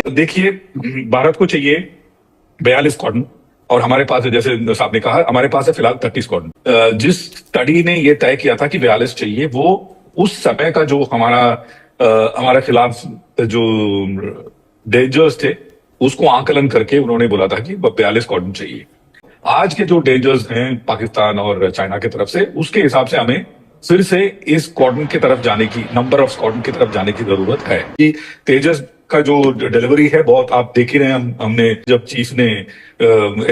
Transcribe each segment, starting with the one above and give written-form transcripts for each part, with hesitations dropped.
देखिए, भारत को चाहिए 42 स्क्वाड्रन और हमारे पास है, जैसे साहब ने कहा, हमारे पास है फिलहाल 30 स्क्वाड्रन। जिस स्टडी ने ये तय किया था कि 42 चाहिए, वो उस समय का जो हमारे खिलाफ जो डेंजर्स थे उसको आकलन करके उन्होंने बोला था कि 42 स्क्वाड्रन चाहिए। आज के जो डेंजर्स हैं पाकिस्तान और चाइना की तरफ से, उसके हिसाब से हमें फिर से इस स्क्वाड्रन की तरफ जाने की, नंबर ऑफ स्क्वाड्रन की तरफ जाने की जरूरत है। कि तेजस का जो डिलीवरी है, बहुत आप देख ही रहे हैं। हमने जब चीफ ने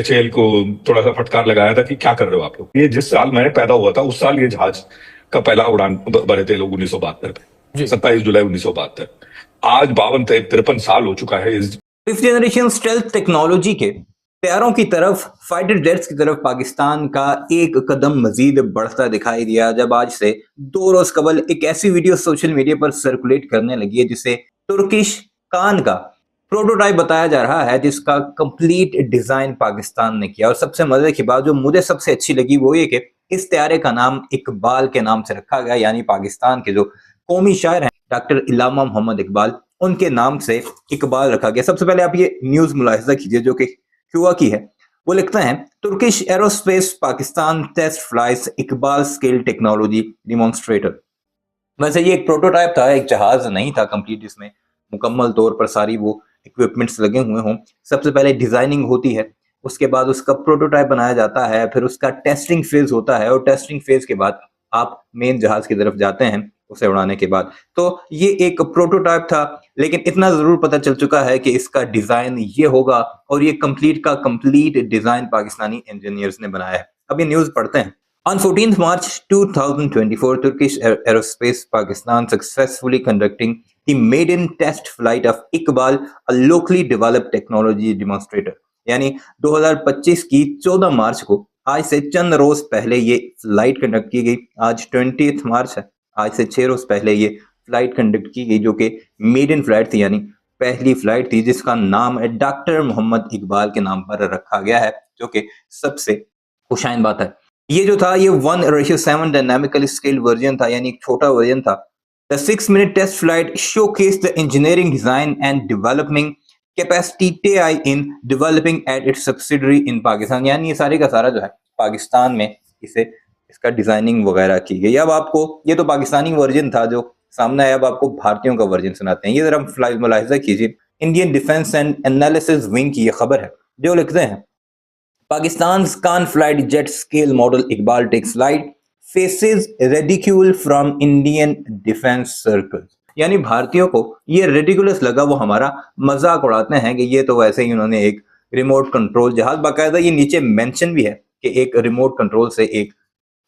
HAL को थोड़ा सा फटकार लगाया था कि क्या कर रहे हो आप लोग। ये जिस साल मैं पैदा हुआ था उस साल ये जहाज का पहला उड़ान भरे थे लोग, 1972 में, 27 जुलाई 1972। आज 52-53 साल हो चुका है इस फिफ्थ जनरेशन स्टेल्थ टेक्नोलॉजी के तैयारों की तरफ, फाइटर जेट्स की तरफ पाकिस्तान का एक कदम मजीद बढ़ता दिखाई दिया, जब आज से 2 रोज कबल एक ऐसी वीडियो सोशल मीडिया पर सर्कुलेट करने लगी है जिसे तुर्किश कान का प्रोटोटाइप बताया जा रहा है, जिसका कंप्लीट डिजाइन पाकिस्तान ने किया। और सबसे मजे की बात जो मुझे सबसे अच्छी लगी वो ये कि इस तैयारे का नाम इकबाल के नाम से रखा गया, यानी पाकिस्तान के जो कौमी शायर हैं डॉक्टर इल्लामा मोहम्मद इकबाल, उनके नाम से इकबाल रखा गया। सबसे पहले आप ये न्यूज मुलाहिजा कीजिए जो कि क्यूआ की है। वो लिखता है, Turkish aerospace Pakistan test flies Iqbal scale technology demonstrator. वैसे ये एक प्रोटोटाइप था, एक जहाज नहीं था कंप्लीट जिसमें मुकम्मल तौर पर सारी वो इक्विपमेंट्स लगे हुए हों। सबसे पहले डिजाइनिंग होती है, उसके बाद उसका प्रोटोटाइप बनाया जाता है, फिर उसका टेस्टिंग फेज होता है, और टेस्टिंग फेज के बाद आप मेन जहाज की तरफ जाते हैं उसे उड़ाने के बाद। तो ये एक प्रोटोटाइप था, लेकिन इतना जरूर पता चल चुका है कि इसका डिजाइन ये होगा, और ये कंप्लीट का कंप्लीट डिजाइन पाकिस्तानी इंजीनियर्स ने बनाया है। अब ये न्यूज पढ़ते हैं। On 14th March 2024, Turkish Aerospace Pakistan successfully conducting the maiden test flight of Iqbal, a locally developed technology demonstrator। यानी 2025 की 14 मार्च को, आज से चंद रोज पहले ये फ्लाइट कंडक्ट की गई। आज 20th मार्च है, आज से 6 रोज पहले ये फ्लाइट कंडक्ट की गई, जो कि मेडन फ्लाइट थी, यानी पहली फ्लाइट थी, जिसका नाम डॉक्टर मोहम्मद इकबाल के नाम पर रखा गया है, जो कि सबसे खुशाइन बात है। ये जो था ये 1:7 डायनामिकली स्केल्ड वर्जन था, यानी एक छोटा वर्जन था। The 6-minute test flight showcase the engineering design and developing capacity TAI in developing at its subsidiary in Pakistan. यानी ये सारे का सारा जो है पाकिस्तान में इसका डिजाइनिंग वगैरह की गई। अब आपको ये तो पाकिस्तानी वर्जन था जो सामने है, अब आपको भारतीयों का वर्जन सुनाते हैं। ये जरा फ्लाइट मुलाहिजा कीजिए। Indian defence and analysis wing की ये खबर है, जो लिखते हैं, Pakistan's Khan flight jet scale model Iqbal takes flight faces ridicule from Indian defense circles। यानी भारतीयों को ये रेडिकुलस लगा, वो हमारा मजाक उड़ाते हैं कि ये तो वैसे ही उन्होंने एक रिमोट कंट्रोल जहाज, बाकायदा ये नीचे मेंशन भी है कि एक रिमोट कंट्रोल से एक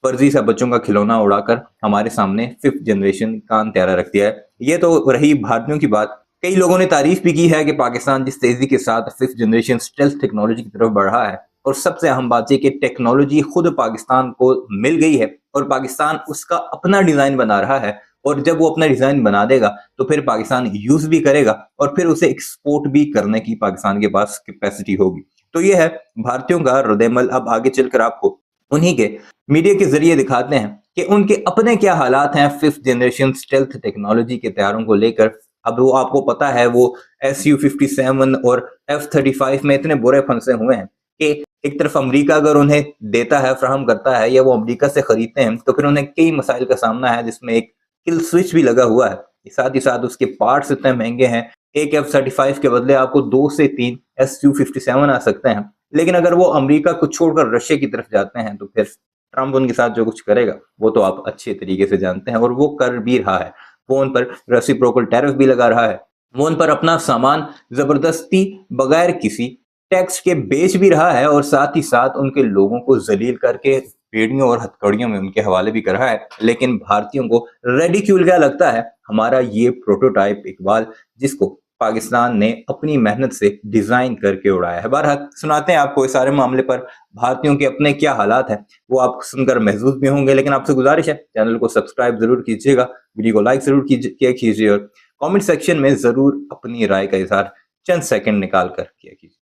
फर्जी सा बच्चों का खिलौना उड़ाकर हमारे सामने 5th जनरेशन कान त्यारा रख दिया है। ये तो रही भारतीयों की बात। कई लोगों ने तारीफ भी की है कि पाकिस्तान जिस तेजी के साथ 5th जनरेशन स्टेल्थ टेक्नोलॉजी की तरफ बढ़ रहा है, और सबसे अहम बात यह कि टेक्नोलॉजी खुद पाकिस्तान को मिल गई है और पाकिस्तान उसका अपना डिजाइन बना रहा है। और जब वो अपना डिजाइन बना देगा तो फिर पाकिस्तान यूज भी करेगा और फिर उसे एक्सपोर्ट भी करने की पाकिस्तान के पास कैपेसिटी होगी। तो ये है भारतीयों का रद्द-ए-अमल। अब आगे चलकर आपको उन्हीं के मीडिया के जरिए दिखाते हैं कि उनके अपने क्या हालात हैं 5th जनरेशन स्टेल्थ टेक्नोलॉजी के तैयारों को लेकर। अब वो आपको पता है वो Su-57 और F-35 में इतने बुरे फंसे हुए हैं कि एक तरफ अमेरिका अगर उन्हें देता है, फ्राहम करता है, या वो अमेरिका से खरीदते हैं, तो फिर उन्हें कई मसाइल का सामना है, जिसमें एक किल स्विच भी लगा हुआ है। साथ ही साथ उसके पार्ट्स इतने महंगे हैं, एक F-35 के बदले आपको 2 से 3 Su-57 आ सकते हैं। लेकिन अगर वो अमेरिका को छोड़कर रशिया की तरफ जाते हैं तो फिर ट्रंप उनके साथ जो कुछ करेगा वो तो आप अच्छे तरीके से जानते हैं, और वो कर भी रहा है। वो उन पर रेसिप्रोकल टैरिफ भी लगा रहा है, वो उन पर अपना सामान जबरदस्ती बगैर किसी टैक्स के बेच भी रहा है, और साथ ही साथ उनके लोगों को जलील करके बेड़ियों और हथकड़ियों में उनके हवाले भी कर रहा है। लेकिन भारतीयों को रेडिक्यूल क्या लगता है? हमारा ये प्रोटोटाइप इकबाल, जिसको पाकिस्तान ने अपनी मेहनत से डिजाइन करके उड़ाया है। बहरहाल सुनाते हैं आपको इस सारे मामले पर भारतीयों के अपने क्या हालात हैं, वो आप सुनकर महसूस भी होंगे। लेकिन आपसे गुजारिश है चैनल को सब्सक्राइब जरूर कीजिएगा, वीडियो को लाइक जरूर कीजिए, और कमेंट सेक्शन में जरूर अपनी राय का इजहार चंद सेकंड निकाल कर किया कीजिए।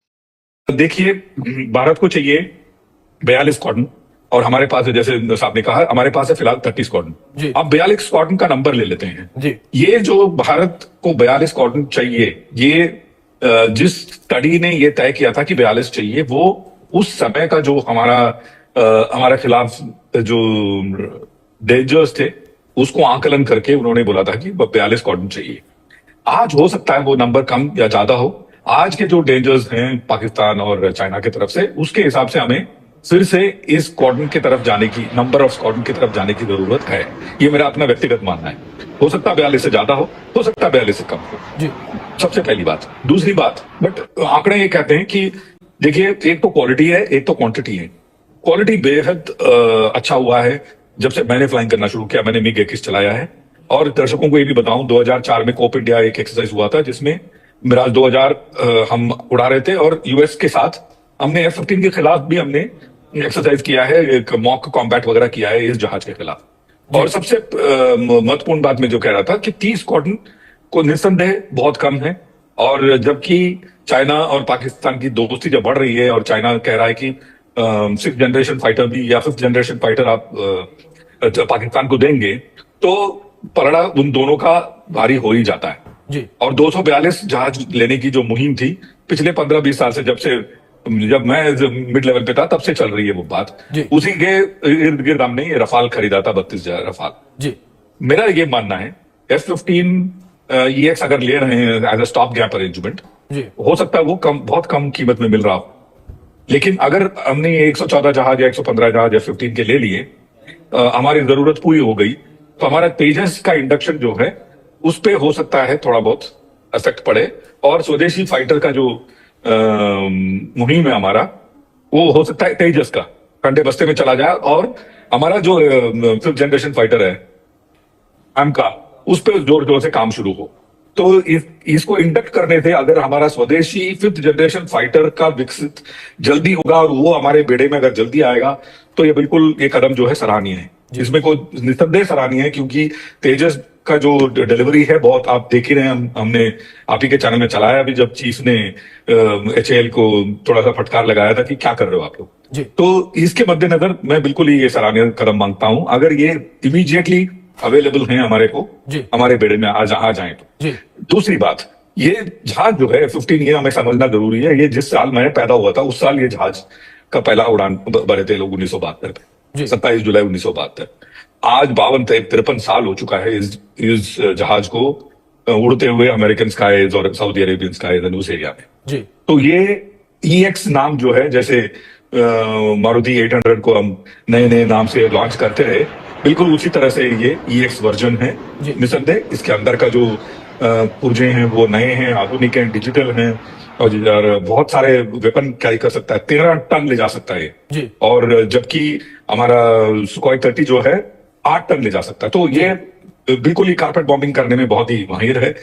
देखिए, भारत को चाहिए 42 स्क्वाड्रन और हमारे पास है, जैसे साहब ने कहा, हमारे पास है फिलहाल 30 स्क्वाड्रन। अब 42 स्क्वाड्रन का नंबर ले लेते हैं जी। ये जो भारत को 42 स्क्वाड्रन चाहिए, ये जिस स्टडी ने ये तय किया था कि 42 चाहिए, वो उस समय का जो हमारे खिलाफ जो डेंजर्स थे उसको आकलन करके उन्होंने बोला था कि 42 कॉर्डन चाहिए। आज हो सकता है वो नंबर कम या ज्यादा हो। आज के जो डेंजर्स हैं पाकिस्तान और चाइना की तरफ से, उसके हिसाब से हमें फिर से इस कॉर्डन की तरफ जाने की, नंबर ऑफ कॉर्डन की तरफ जाने की जरूरत है। ये मेरा अपना व्यक्तिगत मानना है। हो सकता है 42 से ज्यादा हो सकता है 42 से कम हो। जी। सबसे पहली बात। दूसरी बात, बट आंकड़े ये कहते हैं कि देखिए, एक तो क्वालिटी है, एक तो क्वांटिटी है। क्वालिटी बेहद अच्छा हुआ है जब से मैंने फ्लाइंग करना शुरू किया। मैंने मिग 21 चलाया है। और दर्शकों को ये भी बताऊं, 2004 में कोप इंडिया एक एक्सरसाइज हुआ था जिसमें मिराज 2000 हम उड़ा रहे थे, और यूएस के साथ हमने F-15 के खिलाफ भी हमने एक्सरसाइज किया है, एक मॉक कॉम्बैट वगैरह किया है इस जहाज के खिलाफ। और सबसे महत्वपूर्ण बात मैं जो कह रहा था कि 30 कॉर्डन को निस्संदेह बहुत कम है। और जबकि चाइना और पाकिस्तान की दोस्ती जब बढ़ रही है और चाइना कह रहा है कि 6th जनरेशन फाइटर भी या 5th जनरेशन फाइटर आप पाकिस्तान को देंगे, तो पलड़ा उन दोनों का भारी हो ही जाता है। जी। और 242 जहाज लेने की जो मुहिम थी पिछले 15-20 साल से, जब मैं मिड लेवल पे था तब से चल रही है वो बात। उसी के इर्द गिर्द हमने ये रफाल खरीदा था, 32,000 रफाल। जी। मेरा ये मानना है F-15 EX अगर ले रहे हैं as a stop gap arrangement, हो सकता है वो बहुत कम कीमत में मिल रहा हो। लेकिन अगर हमने ये 114 जहाज या 115 जहाज F-15 के ले लिए, हमारी जरूरत पूरी हो गई, तो हमारा तेजस का इंडक्शन जो है उस पे हो सकता है थोड़ा बहुत इफेक्ट पड़े, और स्वदेशी फाइटर का जो मुहिम है हमारा, वो हो सकता है तेजस का कंधे बस्ते में चला जाए, और हमारा जो 5th जनरेशन फाइटर है एम का, उस पर जोर जोर से काम शुरू हो। तो इसको इंडक्ट करने से अगर हमारा स्वदेशी 5th जनरेशन फाइटर का विकसित जल्दी होगा और वो हमारे बेड़े में अगर जल्दी आएगा, तो ये बिल्कुल ये कदम जो है सराहनीय है। इसमें कोई निस्संदेह सराहनीय है, क्योंकि तेजस का जो डिलीवरी है बहुत आप देख ही रहे हैं। हमने आप ही के चैनल में चलाया भी, जब चीफ ने HAL को थोड़ा सा फटकार लगाया था कि क्या कर रहे हो आप लोग। तो इसके मद्देनजर मैं बिल्कुल ही ये सराहनीय कदम मांगता हूं, अगर ये इमीडिएटली अवेलेबल हैं हमारे को, हमारे बेड़े में आ जाएं तो। दूसरी बात, ये जहाज जो है F-15, ये हमें समझना जरूरी है। ये जिस साल मैं पैदा हुआ था उस साल ये जहाज का पहला उड़ान भरे थे लोग, 1972 में, 27 जुलाई 1972। आज 52-53 साल हो चुका है इस जहाज को उड़ते हुए अमेरिकन स्काईज और सऊदी अरेबियन स्काईज एंड उस एरिया में। तो ये EX नाम जो है, जैसे मारुति 800 को हम नए नए नाम से लॉन्च करते रहे, बिल्कुल उसी तरह से ये EX वर्जन है। निसंदेह इसके अंदर का जो पुर्जे हैं वो नए हैं, आधुनिक हैं, डिजिटल हैं, और बहुत सारे वेपन कैरी कर सकता है। 13 टन ले जा सकता है ये। और जबकि हमारा सुखोई 30 जो है 8 टन ले जा सकता है। तो ये बिल्कुल ही कारपेट बॉम्बिंग करने में बहुत ही माहिर है।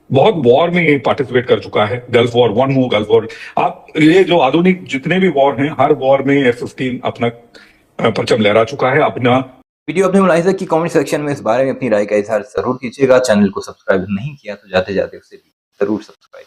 बहुत वॉर में ये पार्टिसिपेट कर चुका है, गल्फ वॉर 1 हो, गल्फ वॉर, आप ये जो आधुनिक जितने भी वॉर हैं, हर वॉर में F-15 अपना परचम लहरा चुका है अपना। वीडियो अपने मुलाहिजा की कमेंट सेक्शन में इस बारे में अपनी राय का इजहार जरूर कीजिएगा। चैनल को सब्सक्राइब नहीं किया तो जाते जाते उसे भी जरूर सब्सक्राइब